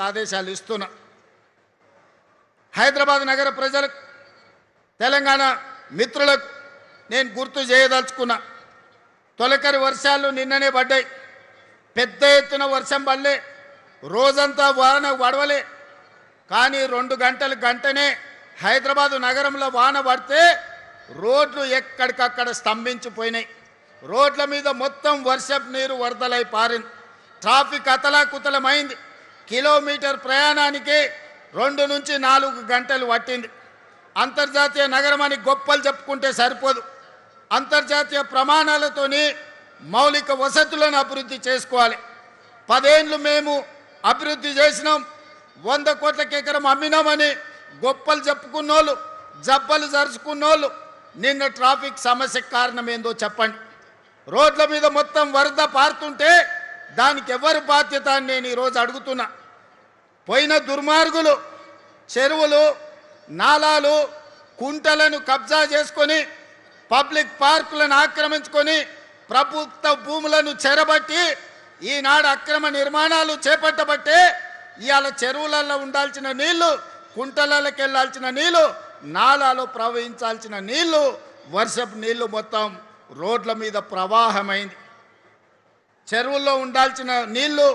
ఆదేశాలు ఇస్తున్నా. హైదరాబాద్ నగర ప్రజలకు, తెలంగాణ మిత్రులకు నేను గుర్తు చేయదలుచుకున్నా. తొలకరి వర్షాలు నిన్ననే పడ్డాయి. పెద్ద ఎత్తున వర్షం పడలే, రోజంతా వాన పడవలే. కానీ 2 గంటనే హైదరాబాదు నగరంలో వాన పడితే రోడ్లు ఎక్కడికక్కడ స్తంభించిపోయినాయి. రోడ్ల మీద మొత్తం వర్షపు నీరు వరదలై పారింది. ట్రాఫిక్ అతలాకుతలమైంది. కిలోమీటర్ ప్రయాణానికి 2 నుంచి 4 గంటలు పట్టింది. అంతర్జాతీయ నగరం అని గొప్పలు చెప్పుకుంటే సరిపోదు. అంతర్జాతీయ ప్రమాణాలతోని మౌలిక వసతులను అభివృద్ధి చేసుకోవాలి. 10 ఏళ్ళు మేము అభివృద్ధి చేసినాం, 100 కోట్లకి ఎకరం అమ్మినామని గొప్పలు చెప్పుకున్నోళ్ళు, జబ్బలు జరుచుకున్నోళ్ళు నిన్న ట్రాఫిక్ సమస్యకు కారణం ఏందో చెప్పండి. రోడ్ల మీద మొత్తం వరద పారుతుంటే దానికి ఎవరు బాధ్యత అని నేను ఈరోజు అడుగుతున్నా. పోయిన దుర్మార్గులు చెరువులు, నాలాలు, కుంటలను కబ్జా చేసుకొని, పబ్లిక్ పార్కులను ఆక్రమించుకొని, ప్రభుత్వ భూములను చెరబట్టి ఈనాడు అక్రమ నిర్మాణాలు చేపట్టబట్టే ఇవాళ చెరువులలో ఉండాల్సిన నీళ్లు, కుంటలకి వెళ్ళాల్సిన నీళ్లు, నాలాలో ప్రవహించాల్సిన నీళ్లు, వర్షపు నీళ్లు మొత్తం రోడ్ల మీద ప్రవాహమైంది. చెరువుల్లో ఉండాల్సిన నీళ్లు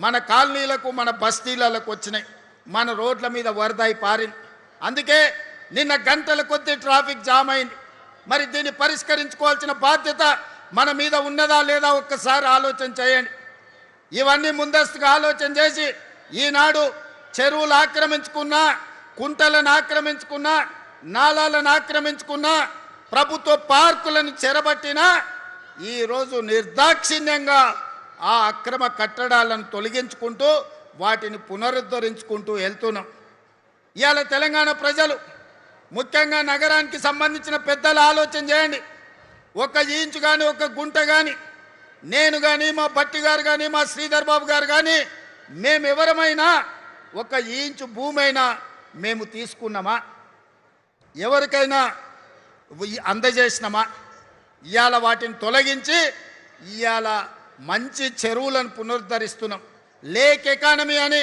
మన కాలనీలకు, మన బస్తీలకు వచ్చినాయి. మన రోడ్ల మీద వరదై పారింది. అందుకే నిన్న గంటల కొద్దీ ట్రాఫిక్ జామ్ అయింది. మరి దీన్ని పరిష్కరించుకోవాల్సిన బాధ్యత మన మీద ఉన్నదా లేదా ఒక్కసారి ఆలోచన చేయండి. ఇవన్నీ ముందస్తుగా ఆలోచన చేసి ఈనాడు చెరువులు ఆక్రమించుకున్నా, కుంటలను ఆక్రమించుకున్నా, నాలాలను ఆక్రమించుకున్నా, ప్రభుత్వ పార్కులను చెరబట్టినా ఈరోజు నిర్దాక్షిణ్యంగా ఆ అక్రమ కట్టడాలను తొలగించుకుంటూ వాటిని పునరుద్ధరించుకుంటూ వెళ్తున్నాం. ఇవాళ తెలంగాణ ప్రజలు, ముఖ్యంగా నగరానికి సంబంధించిన పెద్దలు ఆలోచన చేయండి. 1 ఇంచు కానీ, 1 గుంట కానీ, నేను కానీ, మా భట్టి గారు కానీ, మా శ్రీధర్ బాబు గారు కానీ, మేమెవరమైనా 1 ఇంచు భూమి అయినా మేము తీసుకున్నామా? ఎవరికైనా అందజేసినామా? ఇవాళ వాటిని తొలగించి ఇవాళ మంచి చెరువులను పునరుద్ధరిస్తున్నాం. లేక్ ఎకానమీ అని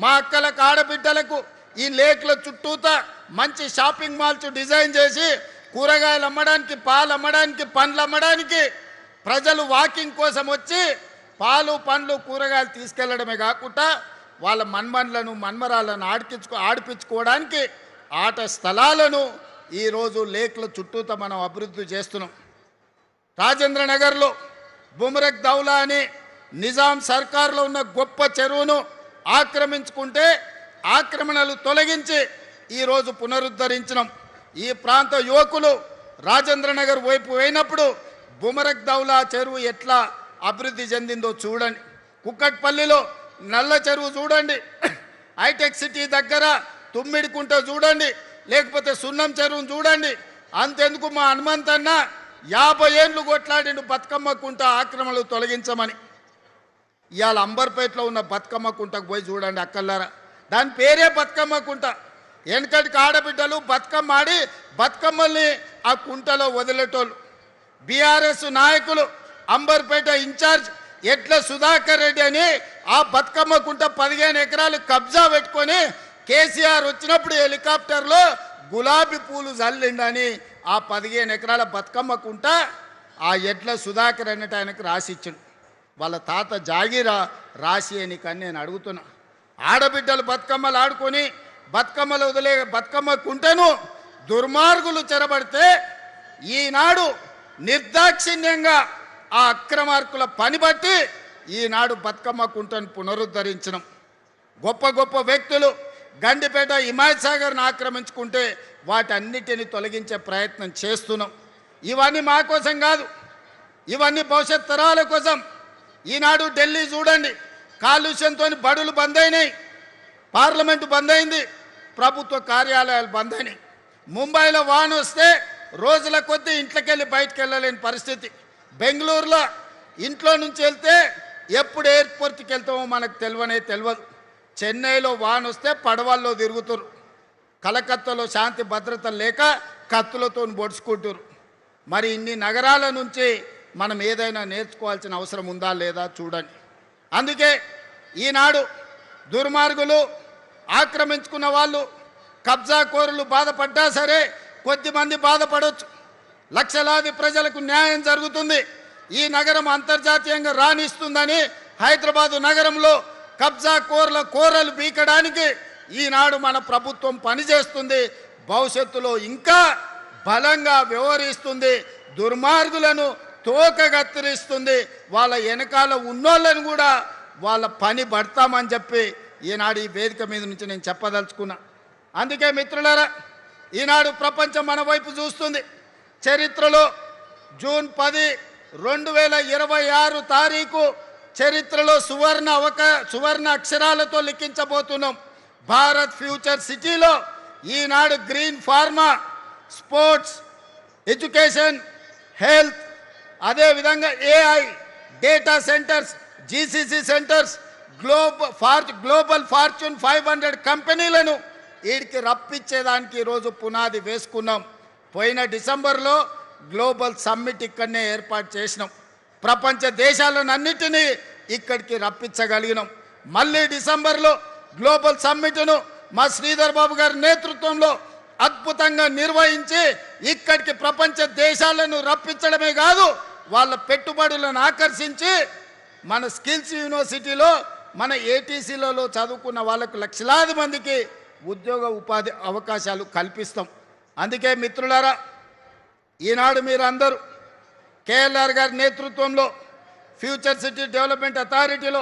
మా అక్కలకు, ఆడబిడ్డలకు ఈ లేక్ల చుట్టూతా మంచి షాపింగ్ మాల్స్ డిజైన్ చేసి కూరగాయలు అమ్మడానికి, పాలు అమ్మడానికి, పండ్లు అమ్మడానికి ప్రజలు వాకింగ్ కోసం వచ్చి పాలు, పండ్లు, కూరగాయలు తీసుకెళ్లడమే కాకుండా వాళ్ళ మన్మన్లను, మన్మరాలను ఆడిపించుకోవడానికి ఆట స్థలాలను ఈరోజు లేక్ల చుట్టూతా మనం అభివృద్ధి చేస్తున్నాం. రాజేంద్ర నగర్లో బుమరక్ దౌలా అని నిజాం సర్కార్లో ఉన్న గొప్ప చెరువును ఆక్రమించుకుంటే ఆక్రమణలు తొలగించి ఈరోజు పునరుద్ధరించినాం. ఈ ప్రాంత యువకులు రాజేంద్ర నగర్ వైపు పోయినప్పుడు బుమరక్ దౌలా చెరువు ఎట్లా అభివృద్ధి చెందిందో చూడండి. కుక్కట్పల్లిలో నల్ల చెరువు చూడండి, హైటెక్ సిటీ దగ్గర తుమ్మిడికుంట చూడండి, లేకపోతే సున్నం చెరువును చూడండి. అంతెందుకు మా హనుమంతన్న 50 ఏళ్ళు కొట్లాడిండు బతుకమ్మ కుంట ఆక్రమణలు తొలగించమని. ఇవాళ అంబర్పేటలో ఉన్న బతుకమ్మ కుంటకు పోయి చూడండి అక్కల్లారా, దాని పేరే బతుకమ్మ కుంట. వెనకటికి ఆడబిడ్డలు బతుకమ్మ ఆడి బతుకమ్మల్ని ఆ కుంటలో వదిలేటోళ్ళు. బీఆర్ఎస్ నాయకులు అంబర్పేట ఇన్ఛార్జ్ ఎడ్ల సుధాకర్ రెడ్డి అని ఆ బతుకమ్మ కుంట 15 ఎకరాలు కబ్జా పెట్టుకొని కేసీఆర్ వచ్చినప్పుడు హెలికాప్టర్లో గులాబీ పూలు జల్లిండని ఆ 15 ఎకరాల బతుకమ్మ కుంట ఆ ఎడ్ల సుధాకర్ అన్నట్టు ఆయనకు రాసిచ్చిండు. వాళ్ళ తాత జాగీరా రాసి అని కానీ నేను అడుగుతున్నా. ఆడబిడ్డలు బతుకమ్మలు ఆడుకొని బతుకమ్మలు వదిలే బతుకమ్మ కుంటను దుర్మార్గులు చెరబడితే ఈనాడు నిర్దాక్షిణ్యంగా ఆ అక్రమార్కుల పని బట్టి ఈనాడు బతుకమ్మ కుంటను పునరుద్ధరించడం. గొప్ప గొప్ప వ్యక్తులు గండిపేట, హిమాయత్ సాగర్ను ఆక్రమించుకుంటే వాటన్నిటిని తొలగించే ప్రయత్నం చేస్తున్నాం. ఇవన్నీ మా కోసం కాదు, ఇవన్నీ భవిష్యత్ తరాల కోసం. ఈనాడు ఢిల్లీ చూడండి, కాలుష్యంతో బడులు బంద్ అయినాయి, పార్లమెంటు బంద్ అయింది, ప్రభుత్వ కార్యాలయాలు బంద్ అయినాయి. ముంబైలో వాన వస్తే రోజుల కొద్దీ ఇంట్లోకెళ్ళి బయటకు వెళ్ళలేని పరిస్థితి. బెంగళూరులో ఇంట్లో నుంచి వెళ్తే ఎప్పుడు ఎయిర్పోర్ట్కి వెళ్తామో మనకు తెలియదు. చెన్నైలో వాన వస్తే పడవల్లో తిరుగుతారు. కలకత్తాలో శాంతి భద్రత లేక కత్తులతో పొడుచుకుంటారు. మరి ఇన్ని నగరాల నుంచి మనం ఏదైనా నేర్చుకోవాల్సిన అవసరం ఉందా లేదా చూడండి. అందుకే ఈనాడు దుర్మార్గులు ఆక్రమించుకున్న వాళ్ళు కబ్జాకోరులు బాధపడ్డా సరే కొద్దిమంది బాధపడవచ్చు, లక్షలాది ప్రజలకు న్యాయం జరుగుతుంది. ఈ నగరం అంతర్జాతీయంగా రాణిస్తుందని హైదరాబాదు నగరంలో కబ్జాకోరుల కోరలు బీకడానికి ఈనాడు మన ప్రభుత్వం పనిచేస్తుంది. భవిష్యత్తులో ఇంకా బలంగా వ్యవహరిస్తుంది. దుర్మార్గులను తోకగత్తిరిస్తుంది. వాళ్ళ వెనకాల ఉన్నోళ్ళని కూడా వాళ్ళ పని పడతామని చెప్పి ఈనాడు ఈ వేదిక మీద నుంచి నేను చెప్పదలుచుకున్నా. అందుకే మిత్రులారా, ఈనాడు ప్రపంచం మన వైపు చూస్తుంది. చరిత్రలో జూన్ 10, 2026 తారీఖు చరిత్రలో సువర్ణ అక్షరాలతో లిఖించబోతున్నాం. భారత్ ఫ్యూచర్ సిటీలో ఈనాడు green pharma, sports, education, health, అదేవిధంగా AI, data centres, GCC centres, global fortune 500 కంపెనీలను వీడికి రప్పించేదానికి ఈరోజు పునాది వేసుకున్నాం. పోయిన డిసెంబర్లో గ్లోబల్ సమ్మిట్ ఇక్కడనే ఏర్పాటు చేసినాం. ప్రపంచ దేశాలన్నిటినీ ఇక్కడికి రప్పించగలిగినాం. మళ్ళీ డిసెంబర్లో గ్లోబల్ సమ్మిట్ను మా శ్రీధర్ బాబు గారి నేతృత్వంలో అద్భుతంగా నిర్వహించి ఇక్కడికి ప్రపంచ దేశాలను రప్పించడమే కాదు, వాళ్ళ పెట్టుబడులను ఆకర్షించి మన స్కిల్స్ యూనివర్సిటీలో మన ATCలలో చదువుకున్న వాళ్ళకు లక్షలాది మందికి ఉద్యోగ ఉపాధి అవకాశాలు కల్పిస్తాం. అందుకే మిత్రులారా, ఈనాడు మీరందరూ KLR గారి నేతృత్వంలో ఫ్యూచర్ సిటీ డెవలప్మెంట్ అథారిటీలో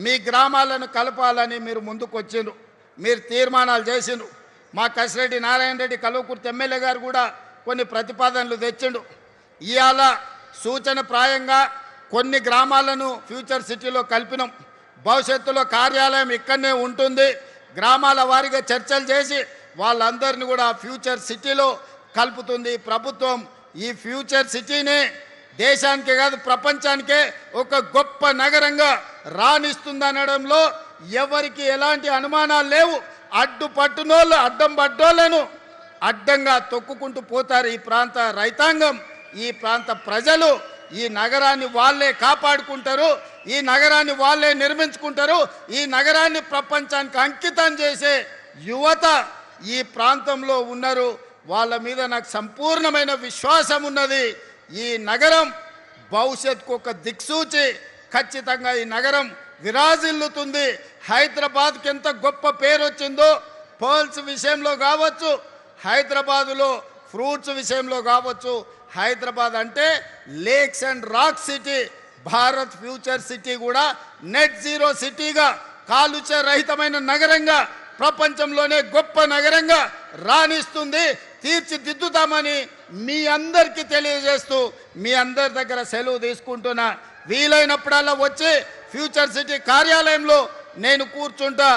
మీ గ్రామాలను కలపాలని మీరు ముందుకు వచ్చిండ్రు. మీరు తీర్మానాలు చేసిండ్రు. మా కసిరెడ్డి నారాయణ రెడ్డి కల్వకుర్తి ఎమ్మెల్యే గారు కూడా కొన్ని ప్రతిపాదనలు తెచ్చిండు. ఇవాళ సూచన ప్రాయంగా కొన్ని గ్రామాలను ఫ్యూచర్ సిటీలో కలిపినాం. భవిష్యత్తులో కార్యాలయం ఇక్కడనే ఉంటుంది. గ్రామాల వారీగా చర్చలు చేసి వాళ్ళందరినీ కూడా ఫ్యూచర్ సిటీలో కలుపుతుంది ప్రభుత్వం. ఈ ఫ్యూచర్ సిటీనే దేశానికే కాదు ప్రపంచానికే ఒక గొప్ప నగరంగా రాణిస్తుందనడంలో ఎవరికి ఎలాంటి అనుమానాలు లేవు. అడ్డుపట్టునోళ్ళు అడ్డం పడ్డోళ్లను అడ్డంగా తొక్కుకుంటూ పోతారు. ఈ ప్రాంత రైతాంగం, ఈ ప్రాంత ప్రజలు ఈ నగరాన్ని వాళ్ళే కాపాడుకుంటారు. ఈ నగరాన్ని వాళ్ళే నిర్మించుకుంటారు. ఈ నగరాన్ని ప్రపంచానికి అంకితం చేసే యువత ఈ ప్రాంతంలో ఉన్నారు. వాళ్ళ మీద నాకు సంపూర్ణమైన విశ్వాసం ఉన్నది. ఈ నగరం భవిష్యత్తుకు ఒక దిక్సూచి. ఖచ్చితంగా ఈ నగరం విరాజిల్లుతుంది. హైదరాబాద్కి ఎంత గొప్ప పేరు వచ్చిందో పర్ల్స్ విషయంలో కావచ్చు, హైదరాబాదులో ఫ్రూట్స్ విషయంలో కావచ్చు. హైదరాబాద్ అంటే lakes and rock city. Bharat future city కూడా నెట్ జీరో సిటీగా, కాలుష్య రహితమైన నగరంగా, ప్రపంచంలోనే గొప్ప నగరంగా రాణిస్తుంది. తీర్చిదిద్దుతామని మీ అందరికీ తెలియజేస్తూ మీ అందరి దగ్గర సెలవు తీసుకుంటున్నా. వీలైనప్పుడల్లా వచ్చి ఫ్యూచర్ సిటీ కార్యాలయంలో నేను కూర్చుంటా.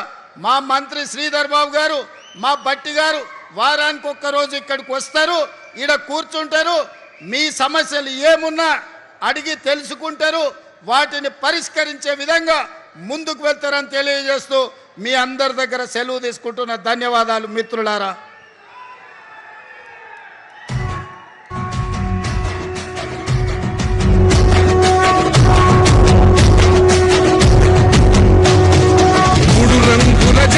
మా మంత్రి శ్రీధర్ బాబు గారు, మా బట్టి గారు వారానికి ఒక్కరోజు ఇక్కడికి వస్తారు, ఈడ కూర్చుంటారు. మీ సమస్యలు ఏమున్నా అడిగి తెలుసుకుంటారు, వాటిని పరిష్కరించే విధంగా ముందుకు వెళ్తారని తెలియజేస్తూ మీ అందరి దగ్గర సెలవు తీసుకుంటున్న. ధన్యవాదాలు మిత్రులారా.